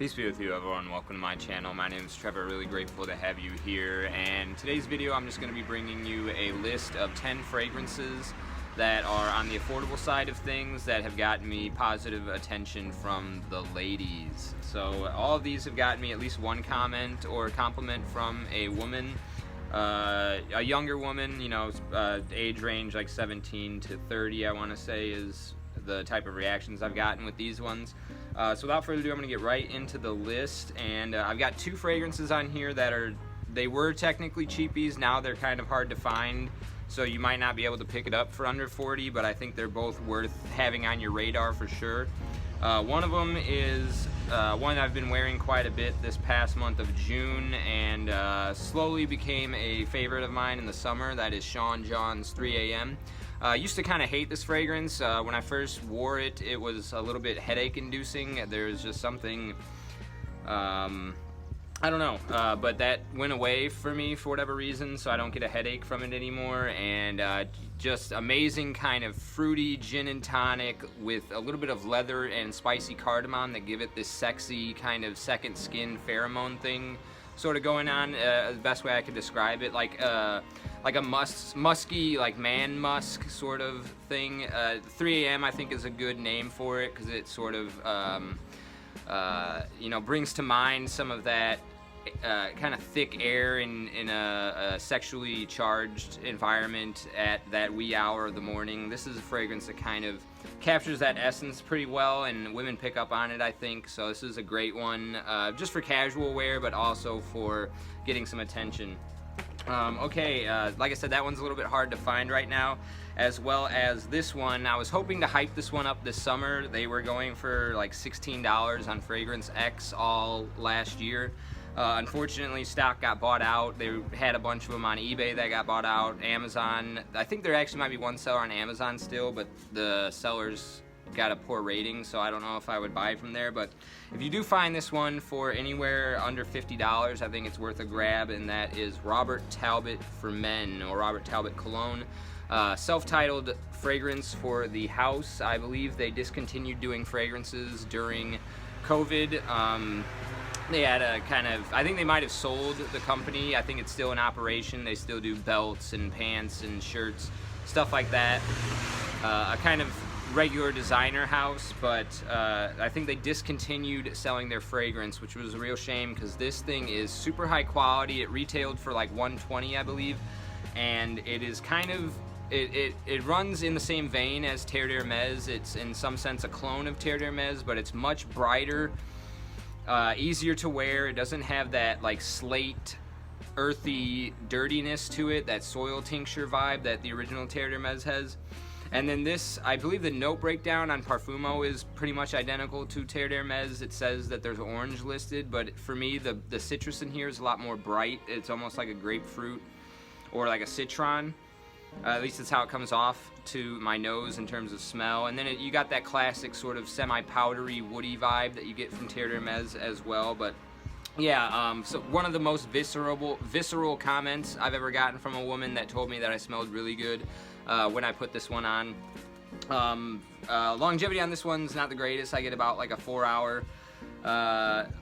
Peace be with you, everyone. Welcome to my channel. My name is Trevor. Really grateful to have you here. And today's video, I'm just going to be bringing you a list of 10 fragrances that are on the affordable side of things that have gotten me positive attention from the ladies. So all of these have gotten me at least one comment or compliment from a woman, a younger woman, you know, age range like 17 to 30, I want to say, is the type of reactions I've gotten with these ones. So without further ado, I'm going to get right into the list, and I've got two fragrances on here that they were technically cheapies. Now they're kind of hard to find, so you might not be able to pick it up for under 40, but I think they're both worth having on your radar for sure. One of them is one I've been wearing quite a bit this past month of June, and slowly became a favorite of mine in the summer. That is Sean John's 3 AM. I used to kind of hate this fragrance. When I first wore it, it was a little bit headache inducing. There's just something, I don't know, but that went away for me for whatever reason, so I don't get a headache from it anymore. And just amazing kind of fruity gin and tonic with a little bit of leather and spicy cardamom that give it this sexy kind of second skin pheromone thing sort of going on. The best way I could describe it, like a musky, like man musk sort of thing. 3 AM I think is a good name for it because it sort of you know, brings to mind some of that kind of thick air in a sexually charged environment at that wee hour of the morning. This is a fragrance that kind of captures that essence pretty well, and women pick up on it, I think. So this is a great one, just for casual wear, but also for getting some attention. Like I said, that one's a little bit hard to find right now, as well as this one. I was hoping to hype this one up this summer. They were going for like $16 on Fragrance X all last year. Unfortunately, stock got bought out. They had a bunch of them on eBay that got bought out. Amazon, I think there actually might be one seller on Amazon still, but the sellers got a poor rating, so I don't know if I would buy from there. But if you do find this one for anywhere under $50, I think it's worth a grab, and that is Robert Talbott for Men, or Robert Talbott Cologne. Self-titled fragrance for the house. I believe they discontinued doing fragrances during COVID. They had a kind of, I think they might have sold the company. I think it's still in operation. They still do belts and pants and shirts, stuff like that. A kind of regular designer house, but I think they discontinued selling their fragrance, which was a real shame because this thing is super high quality. It retailed for like $120, I believe, and it is kind of, it runs in the same vein as Terre d'Hermès. It's in some sense a clone of Terre d'Hermès, but it's much brighter, easier to wear. It doesn't have that like slate, earthy dirtiness to it, that soil tincture vibe that the original Terre d'Hermès has. And then this, I believe the note breakdown on Parfumo is pretty much identical to Terre d'Hermès. It says that there's orange listed, but for me, the citrus in here is a lot more bright. It's almost like a grapefruit or like a citron. At least it's how it comes off to my nose in terms of smell. And then you got that classic sort of semi-powdery, woody vibe that you get from Terre d'Hermès as well. But yeah, so one of the most visceral comments I've ever gotten from a woman that told me that I smelled really good when I put this one on. Longevity on this one's not the greatest. I get about like a 4-hour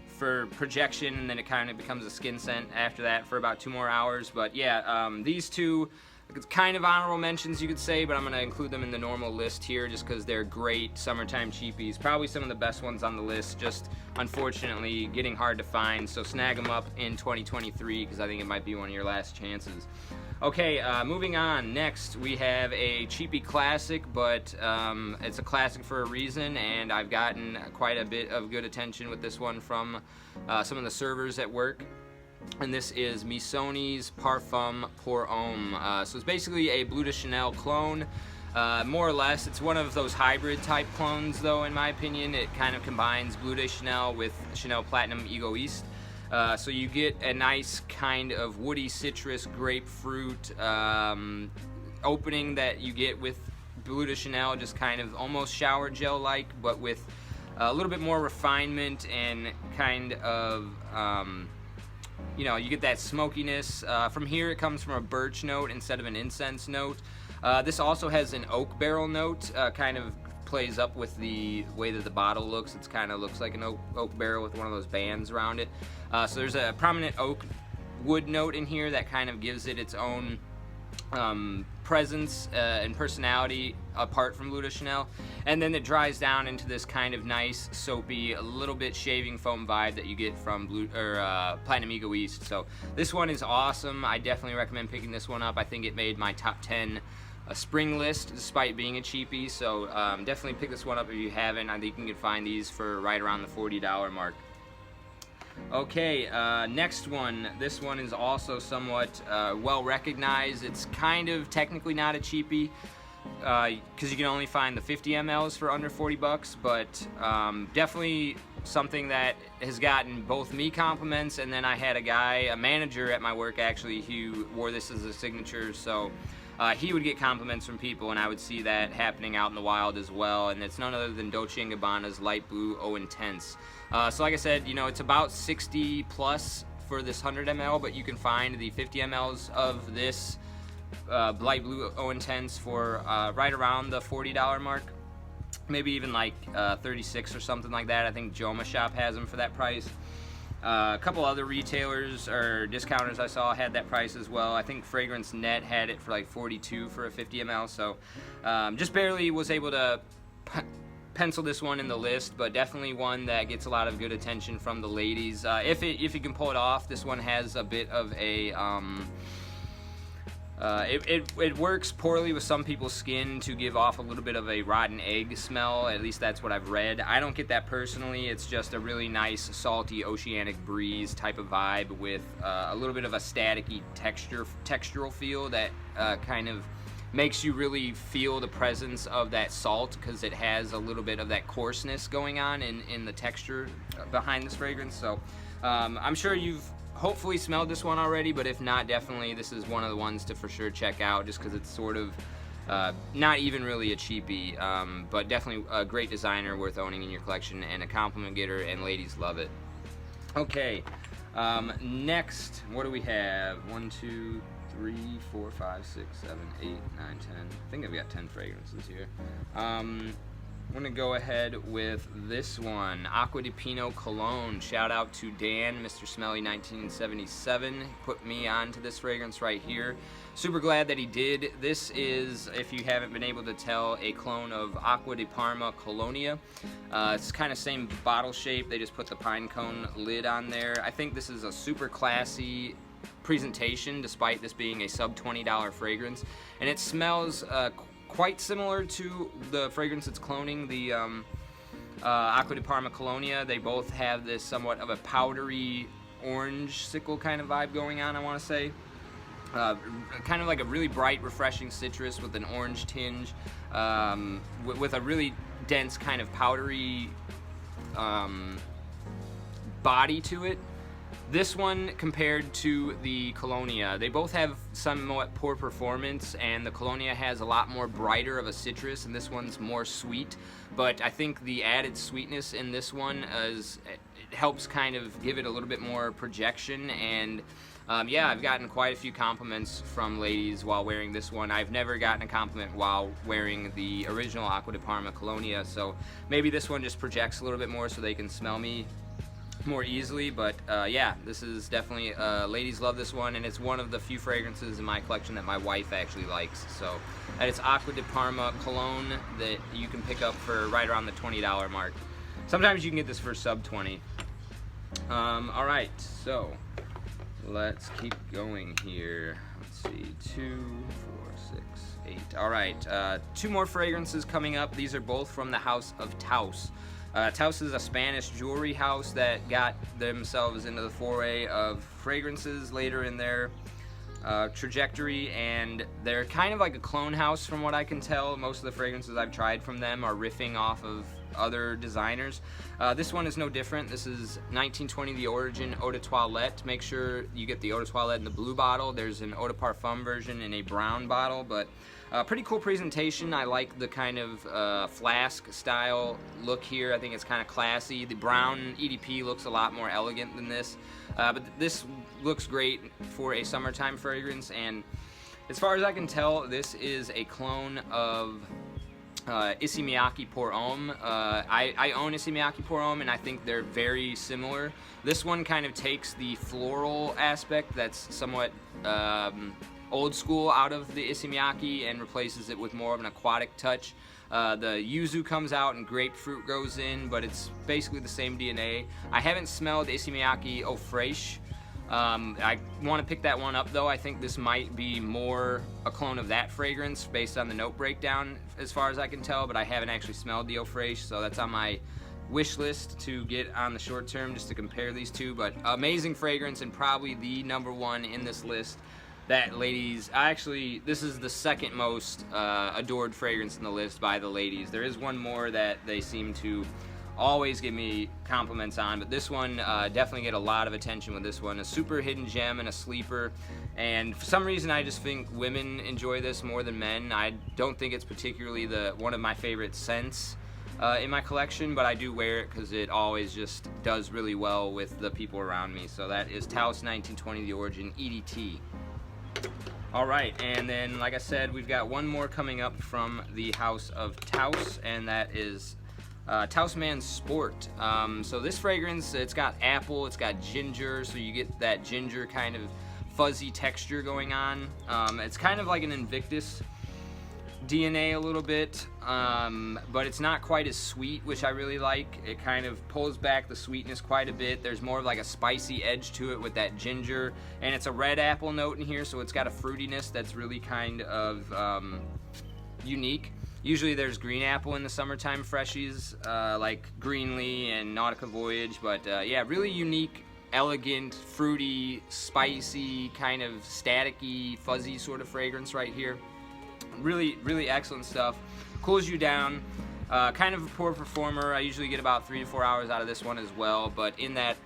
for projection, and then it kind of becomes a skin scent after that for about 2 more hours. But yeah, these two, it's kind of honorable mentions, you could say, but I'm going to include them in the normal list here just because they're great summertime cheapies. Probably some of the best ones on the list, just unfortunately getting hard to find. So snag them up in 2023 because I think it might be one of your last chances. Okay, moving on. Next, we have a cheapie classic, but it's a classic for a reason, and I've gotten quite a bit of good attention with this one from some of the servers at work. And this is Missoni's Parfum pour Homme. So it's basically a Bleu de Chanel clone, more or less. It's one of those hybrid type clones, though, in my opinion. It kind of combines Bleu de Chanel with Chanel Platinum Egoiste. So you get a nice kind of woody citrus grapefruit opening that you get with Bleu de Chanel, just kind of almost shower gel-like, but with a little bit more refinement and kind of you know, you get that smokiness. From here, it comes from a birch note instead of an incense note. This also has an oak barrel note, kind of plays up with the way that the bottle looks. It kind of looks like an oak barrel with one of those bands around it. So there's a prominent oak wood note in here that kind of gives it its own presence and personality apart from Bleu de Chanel, and then it dries down into this kind of nice soapy, a little bit shaving foam vibe that you get from Platinum Egoist. So this one is awesome. I definitely recommend picking this one up. I think it made my top 10 spring list despite being a cheapie, so definitely pick this one up if you haven't. I think you can find these for right around the $40 mark. Okay, next one. This one is also somewhat well recognized. It's kind of technically not a cheapie because you can only find the 50 mLs for under 40 bucks, but definitely something that has gotten both me compliments, and then I had a manager at my work actually, who wore this as a signature, so he would get compliments from people, and I would see that happening out in the wild as well. And it's none other than Dolce&Gabbana's Light Blue Eau Intense. So like I said, you know, it's about 60 plus for this 100 ml, but you can find the 50 mLs of this Light Blue Eau Intense for right around the $40 mark. Maybe even like 36 or something like that. I think Joma Shop has them for that price. A couple other retailers or discounters I saw had that price as well. I think Fragrance Net had it for like 42 for a 50 ml, so just barely was able to pencil this one in the list, but definitely one that gets a lot of good attention from the ladies. If you can pull it off, this one has a bit of a it works poorly with some people's skin to give off a little bit of a rotten egg smell. At least that's what I've read. I don't get that personally. It's just a really nice salty oceanic breeze type of vibe with a little bit of a staticky textural feel that kind of makes you really feel the presence of that salt, because it has a little bit of that coarseness going on in the texture behind this fragrance. So I'm sure you've hopefully smelled this one already, but if not, definitely this is one of the ones to for sure check out, just because it's sort of not even really a cheapie, but definitely a great designer worth owning in your collection and a compliment getter, and ladies love it. Okay, next, what do we have? 1, 2, 3, 4, 5, 6, 7, 8, 9, 10. I think I've got 10 fragrances here. I'm gonna go ahead with this one, Acqua di Pino Cologne. Shout out to Dan, Mr. Smelly 1977, put me onto this fragrance right here. Super glad that he did. This is, if you haven't been able to tell, a clone of Acqua di Parma Colonia. It's kind of same bottle shape, they just put the pine cone lid on there. I think this is a super classy presentation despite this being a sub $20 fragrance, and it smells quite similar to the fragrance it's cloning, the Acqua di Parma Colonia. They both have this somewhat of a powdery orange sickle kind of vibe going on, I want to say. Kind of like a really bright, refreshing citrus with an orange tinge, with a really dense kind of powdery body to it. This one compared to the Colonia, they both have somewhat poor performance, and the Colonia has a lot more brighter of a citrus, and this one's more sweet. But I think the added sweetness in this one it helps kind of give it a little bit more projection. And yeah, I've gotten quite a few compliments from ladies while wearing this one. I've never gotten a compliment while wearing the original Acqua di Parma Colonia, so maybe this one just projects a little bit more so they can smell me more easily. But yeah, this is definitely ladies love this one, and it's one of the few fragrances in my collection that my wife actually likes. So it's Acqua di Parma Cologne that you can pick up for right around the $20 mark. Sometimes you can get this for sub 20. All right, so let's keep going here. Let's see, 2, 4, 6, 8. All right, 2 more fragrances coming up. These are both from the house of Tous. Tous is a Spanish jewelry house that got themselves into the foray of fragrances later in their trajectory, and they're kind of like a clone house from what I can tell. Most of the fragrances I've tried from them are riffing off of other designers. This one is no different. This is 1920, the Origin Eau de Toilette. Make sure you get the Eau de Toilette in the blue bottle. There's an Eau de Parfum version in a brown bottle, but pretty cool presentation. I like the kind of flask style look here. I think it's kind of classy. The brown EDP looks a lot more elegant than this, but this looks great for a summertime fragrance. And as far as I can tell, this is a clone of Issey Miyake Pour Homme. I own Issey Miyake Pour Homme, and I think they're very similar. This one kind of takes the floral aspect that's somewhat old school out of the Issey Miyake and replaces it with more of an aquatic touch. The yuzu comes out and grapefruit goes in, but it's basically the same DNA. I haven't smelled Issey Miyake Eau Fraiche. I want to pick that one up though. I think this might be more a clone of that fragrance based on the note breakdown as far as I can tell, but I haven't actually smelled the Eau Fraiche, so that's on my wish list to get on the short term just to compare these two. But amazing fragrance and probably the #1 in this list. That ladies, actually, this is the second most adored fragrance in the list by the ladies. There is one more that they seem to always give me compliments on, but this one definitely get a lot of attention with this one. A super hidden gem and a sleeper, and for some reason I just think women enjoy this more than men. I don't think it's particularly one of my favorite scents in my collection, but I do wear it because it always just does really well with the people around me. So that is Taos 1920, the Origin EDT. Alright, and then like I said, we've got one more coming up from the house of Taos, and that is Tous Man Sport. So this fragrance, it's got apple, it's got ginger, so you get that ginger kind of fuzzy texture going on. It's kind of like an Invictus DNA a little bit, but it's not quite as sweet, which I really like. It kind of pulls back the sweetness quite a bit. There's more of like a spicy edge to it with that ginger, and it's a red apple note in here, so it's got a fruitiness that's really kind of unique. Usually there's green apple in the summertime freshies, like Greenlee and Nautica Voyage, but yeah, really unique, elegant, fruity, spicy, kind of staticky, fuzzy sort of fragrance right here. Really, really excellent stuff. Cools you down. Kind of a poor performer. I usually get about 3 to 4 hours out of this one as well, but in that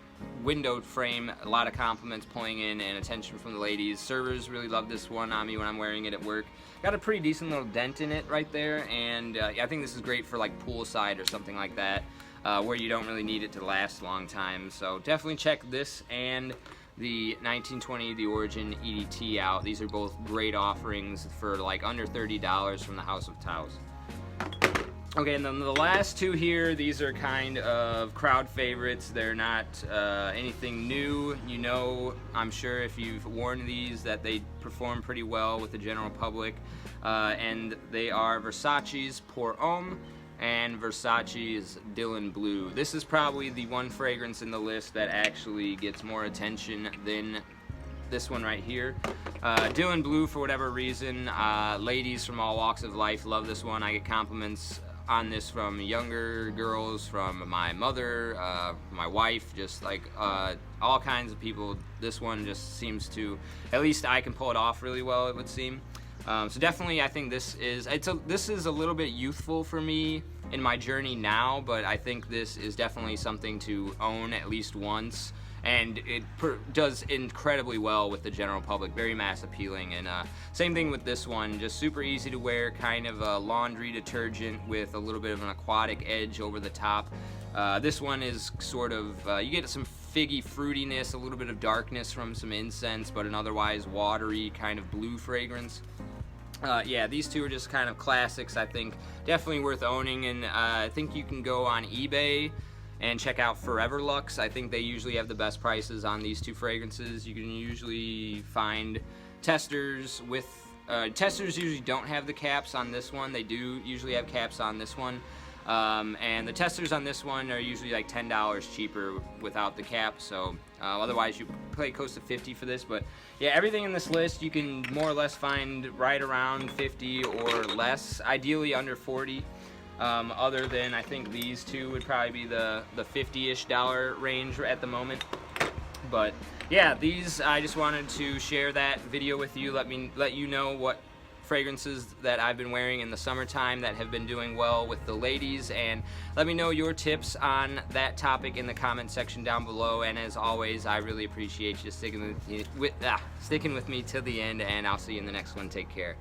windowed frame, a lot of compliments pulling in and attention from the ladies. Servers really love this one on me when I'm wearing it at work. Got a pretty decent little dent in it right there, and I think this is great for like poolside or something like that, where you don't really need it to last a long time. So definitely check this and the 1920, the Origin EDT out. These are both great offerings for like under $30 from the House of Taos. Okay, and then the last two here, these are kind of crowd favorites. They're not anything new. You know, I'm sure if you've worn these that they perform pretty well with the general public. And they are Versace's Pour Homme and Versace's Dylan Blue. This is probably the one fragrance in the list that actually gets more attention than this one right here. Dylan Blue, for whatever reason, ladies from all walks of life love this one. I get compliments on this from younger girls, from my mother, my wife, just like all kinds of people. This one just seems to, at least I can pull it off really well, it would seem. So definitely I think this is a little bit youthful for me in my journey now, but I think this is definitely something to own at least once, and it does incredibly well with the general public. Very mass appealing, and same thing with this one, just super easy to wear, kind of a laundry detergent with a little bit of an aquatic edge over the top. This one is sort of, you get some figgy fruitiness, a little bit of darkness from some incense, but an otherwise watery kind of blue fragrance. Yeah, these two are just kind of classics, I think. Definitely worth owning, and I think you can go on eBay and check out Forever Luxe. I think they usually have the best prices on these two fragrances. You can usually find testers with, testers usually don't have the caps on this one. They do usually have caps on this one. And the testers on this one are usually like $10 cheaper without the cap, so otherwise you pay close to $50 for this. But yeah, everything in this list you can more or less find right around $50 or less, ideally under $40. Other than I think these two would probably be the $50-ish range at the moment. But yeah, these, I just wanted to share that video with you, let you know what fragrances that I've been wearing in the summertime that have been doing well with the ladies, and let me know your tips on that topic in the comment section down below. And as always, I really appreciate you sticking with me to the end, and I'll see you in the next one. Take care.